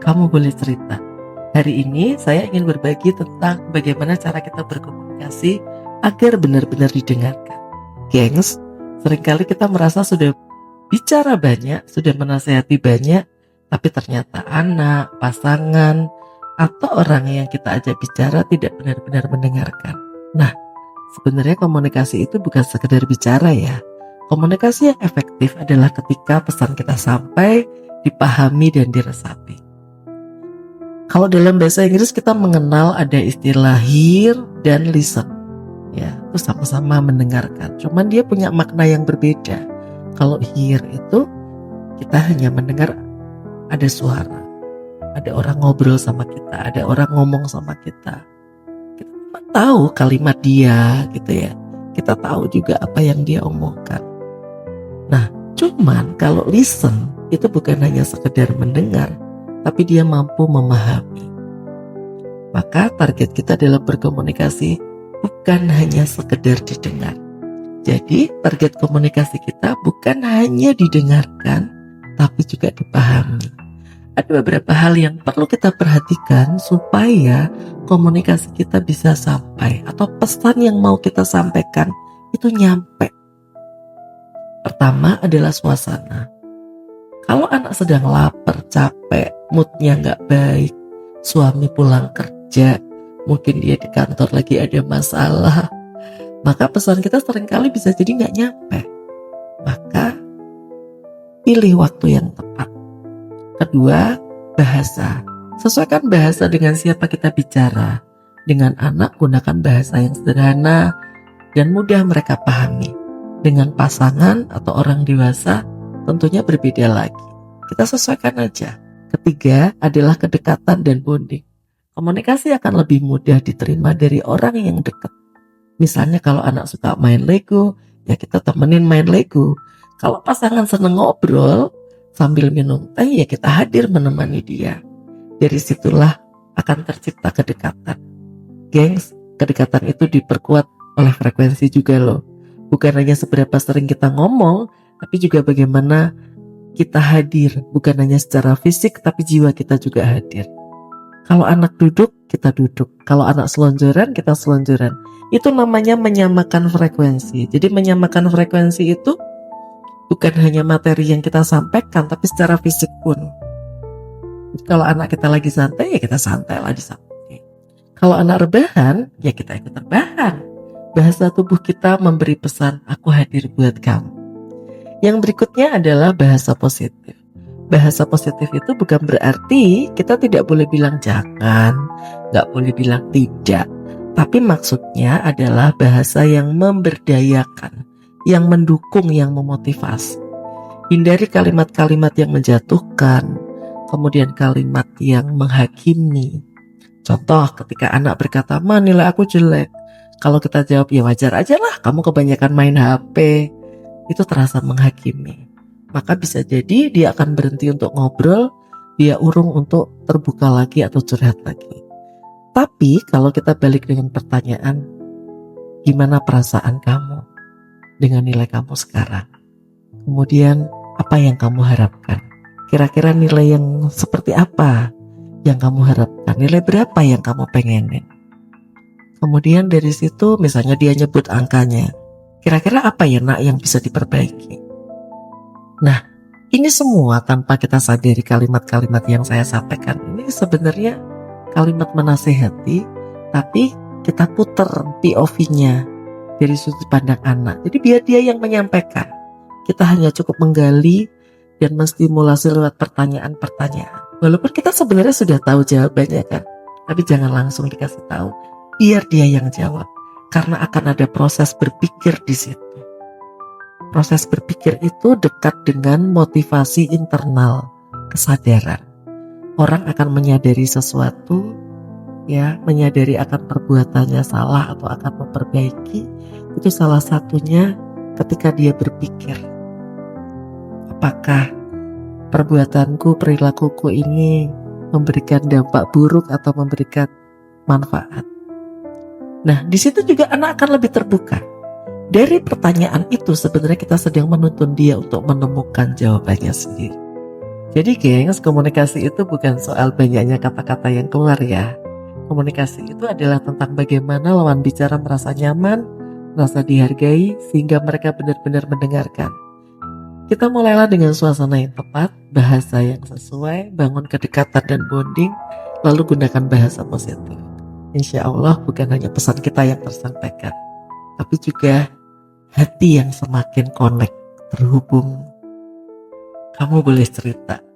Kamu boleh cerita. Hari ini saya ingin berbagi tentang bagaimana cara kita berkomunikasi agar benar-benar didengarkan. Gengs, seringkali kita merasa sudah bicara banyak, sudah menasehati banyak, tapi ternyata anak, pasangan, atau orang yang kita ajak bicara tidak benar-benar mendengarkan. Nah, sebenarnya komunikasi itu bukan sekedar bicara ya. Komunikasi yang efektif adalah ketika pesan kita sampai, dipahami dan diresapi. Kalau dalam bahasa Inggris kita mengenal ada istilah hear dan listen. Ya, itu sama-sama mendengarkan. Cuman dia punya makna yang berbeda. Kalau hear itu kita hanya mendengar ada suara. Ada orang ngobrol sama kita, ada orang ngomong sama kita. Kita tahu kalimat dia gitu ya. Kita tahu juga apa yang dia omongkan. Nah, cuman kalau listen itu bukan hanya sekedar mendengar, tapi dia mampu memahami. Maka target kita dalam berkomunikasi bukan hanya sekedar didengar. Jadi target komunikasi kita bukan hanya didengarkan, tapi juga dipahami. Ada beberapa hal yang perlu kita perhatikan supaya komunikasi kita bisa sampai, atau pesan yang mau kita sampaikan itu nyampe. Pertama adalah suasana. Kalau anak sedang lapar, capek, moodnya gak baik, suami pulang kerja, mungkin dia di kantor lagi ada masalah, maka pesan kita seringkali bisa jadi gak nyampe. Maka pilih waktu yang tepat. Kedua, bahasa. Sesuaikan bahasa dengan siapa kita bicara. Dengan anak, gunakan bahasa yang sederhana dan mudah mereka pahami. Dengan pasangan atau orang dewasa, tentunya berbeda lagi. Kita sesuaikan aja. Ketiga adalah kedekatan dan bonding. Komunikasi akan lebih mudah diterima dari orang yang dekat. Misalnya kalau anak suka main Lego, ya kita temenin main Lego. Kalau pasangan seneng ngobrol sambil minum teh, ya kita hadir menemani dia. Dari situlah akan tercipta kedekatan. Gengs, kedekatan itu diperkuat oleh frekuensi juga loh. Bukan hanya seberapa sering kita ngomong, tapi juga bagaimana kita hadir, bukan hanya secara fisik, tapi jiwa kita juga hadir. Kalau anak duduk, kita duduk. Kalau anak selonjoran, kita selonjoran. Itu namanya menyamakan frekuensi. Jadi menyamakan frekuensi itu bukan hanya materi yang kita sampaikan, tapi secara fisik pun. Jadi kalau anak kita lagi santai, ya kita santai lah di samping. Kalau anak rebahan, ya kita ikut rebahan. Bahasa tubuh kita memberi pesan, aku hadir buat kamu. Yang berikutnya adalah bahasa positif. Bahasa positif itu bukan berarti kita tidak boleh bilang jangan, gak boleh bilang tidak. Tapi maksudnya adalah bahasa yang memberdayakan, yang mendukung, yang memotivasi. Hindari kalimat-kalimat yang menjatuhkan, kemudian kalimat yang menghakimi. Contoh ketika anak berkata, "Ma, nilai aku jelek." Kalau kita jawab, ya wajar aja lah, kamu kebanyakan main HP. Itu terasa menghakimi. Maka bisa jadi dia akan berhenti untuk ngobrol, dia urung untuk terbuka lagi atau curhat lagi. Tapi kalau kita balik dengan pertanyaan, gimana perasaan kamu dengan nilai kamu sekarang? Kemudian apa yang kamu harapkan? Kira-kira nilai yang seperti apa yang kamu harapkan? Nilai berapa yang kamu pengenin? Kemudian dari situ misalnya dia nyebut angkanya. Kira-kira apa ya nak yang bisa diperbaiki? Nah, ini semua tanpa kita sadari kalimat-kalimat yang saya sampaikan ini sebenarnya kalimat menasehati, tapi kita puter POV-nya dari sudut pandang anak. Jadi biar dia yang menyampaikan. Kita hanya cukup menggali dan menstimulasi lewat pertanyaan-pertanyaan. Walaupun kita sebenarnya sudah tahu jawabannya kan, tapi jangan langsung dikasih tahu. Biar dia yang jawab. Karena akan ada proses berpikir di situ. Proses berpikir itu dekat dengan motivasi internal, kesadaran. Orang akan menyadari sesuatu, ya, menyadari akan perbuatannya salah atau akan memperbaiki. Itu salah satunya ketika dia berpikir, apakah perbuatanku, perilakuku ini memberikan dampak buruk atau memberikan manfaat. Nah, di situ juga anak akan lebih terbuka. Dari pertanyaan itu sebenarnya kita sedang menuntun dia untuk menemukan jawabannya sendiri. Jadi gengs, komunikasi itu bukan soal banyaknya kata-kata yang keluar ya. Komunikasi itu adalah tentang bagaimana lawan bicara merasa nyaman, merasa dihargai, sehingga mereka benar-benar mendengarkan. Kita mulailah dengan suasana yang tepat, bahasa yang sesuai, bangun kedekatan dan bonding, lalu gunakan bahasa positif. Insya Allah bukan hanya pesan kita yang tersampaikan, tapi juga hati yang semakin connect, terhubung. Kamu boleh cerita